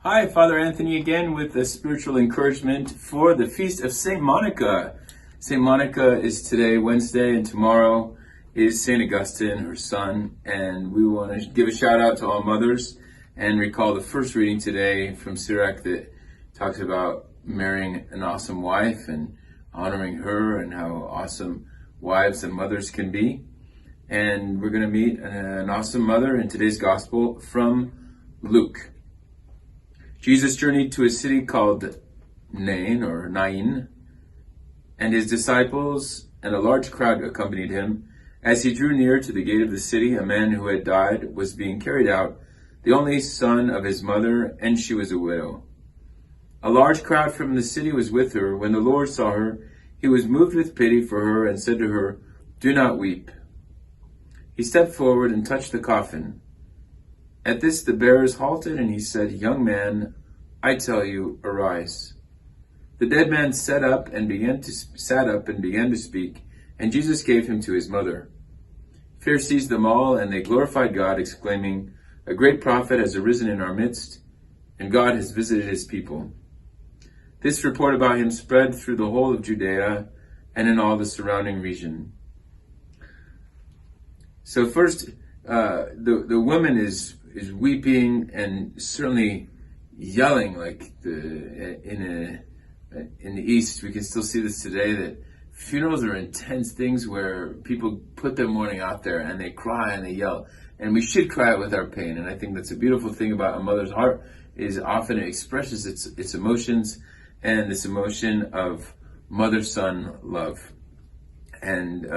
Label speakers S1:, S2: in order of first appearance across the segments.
S1: Hi, Father Anthony again with a spiritual encouragement for the Feast of St. Monica. St. Monica is today, Wednesday, and tomorrow is St. Augustine, her son. And we want to give a shout out to all mothers and recall the first reading today from Sirach that talks about marrying an awesome wife and honoring her and how awesome wives and mothers can be. And we're going to meet an awesome mother in today's gospel from Luke. Jesus journeyed to a city called Nain, and his disciples and a large crowd accompanied him. As he drew near to the gate of the city, a man who had died was being carried out, the only son of his mother, and she was a widow. A large crowd from the city was with her. When the Lord saw her, he was moved with pity for her and said to her, "Do not weep." He stepped forward and touched the coffin. At this, the bearers halted, and he said, "Young man, I tell you, arise." The dead man sat up and began to speak, and Jesus gave him to his mother. Fear seized them all, and they glorified God, exclaiming, "A great prophet has arisen in our midst, and God has visited his people." This report about him spread through the whole of Judea and in all the surrounding region. So first, the woman is weeping and certainly yelling like in the East. We can still see this today, that funerals are intense things where people put their mourning out there and they cry and they yell, and we should cry with our pain. And I think that's a beautiful thing about a mother's heart, is often it expresses its emotions, and this emotion of mother-son love. And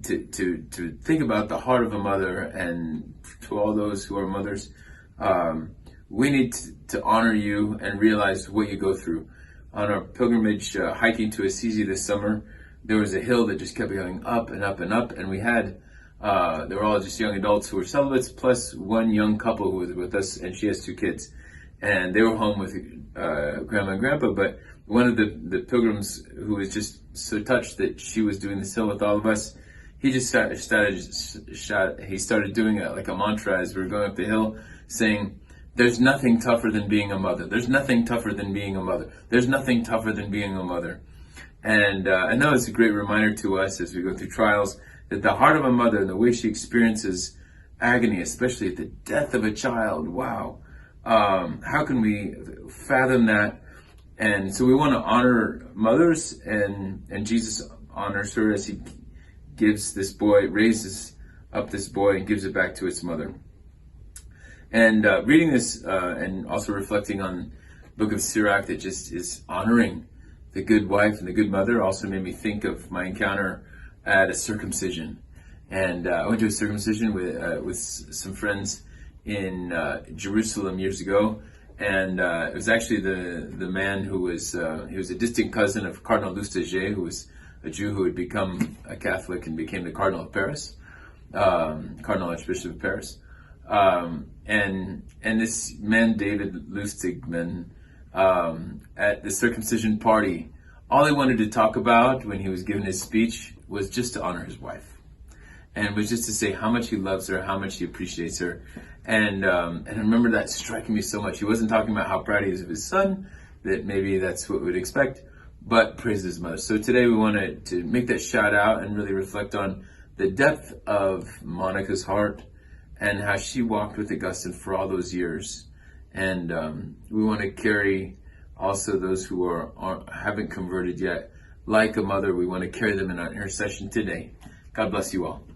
S1: to think about the heart of a mother, and to all those who are mothers, we need to honor you and realize what you go through. On our pilgrimage hiking to Assisi this summer, there was a hill that just kept going up and up and up, and we had they were all just young adults who were celibates, plus one young couple who was with us, and she has 2 kids, and they were home with grandma and grandpa. But one of the pilgrims, who was just so touched that she was doing this hill with all of us, he just started doing it like a mantra as we were going up the hill, saying, "There's nothing tougher than being a mother. There's nothing tougher than being a mother. There's nothing tougher than being a mother." And I know it's a great reminder to us as we go through trials, that the heart of a mother and the way she experiences agony, especially at the death of a child, wow. How can we fathom that? And so we want to honor mothers, and Jesus honors her as he raises up this boy and gives it back to its mother. And reading this and also reflecting on the book of Sirach that just is honoring the good wife and the good mother also made me think of my encounter at a circumcision. And I went to a circumcision with some friends in Jerusalem years ago. And it was actually the man who was he was a distant cousin of Cardinal Lustiger, who was a Jew who had become a Catholic and became the Cardinal of Paris, Cardinal Archbishop of Paris. And this man, David Lustigman, at the circumcision party, all he wanted to talk about when he was giving his speech was just to honor his wife. And was just to say how much he loves her, how much he appreciates her. And I remember that striking me so much. He wasn't talking about how proud he is of his son, that maybe that's what we'd expect, but praise his mother. So today we wanted to make that shout out and really reflect on the depth of Monica's heart and how she walked with Augustine for all those years. And we want to carry also those who haven't converted yet. Like a mother, we want to carry them in our intercession today. God bless you all.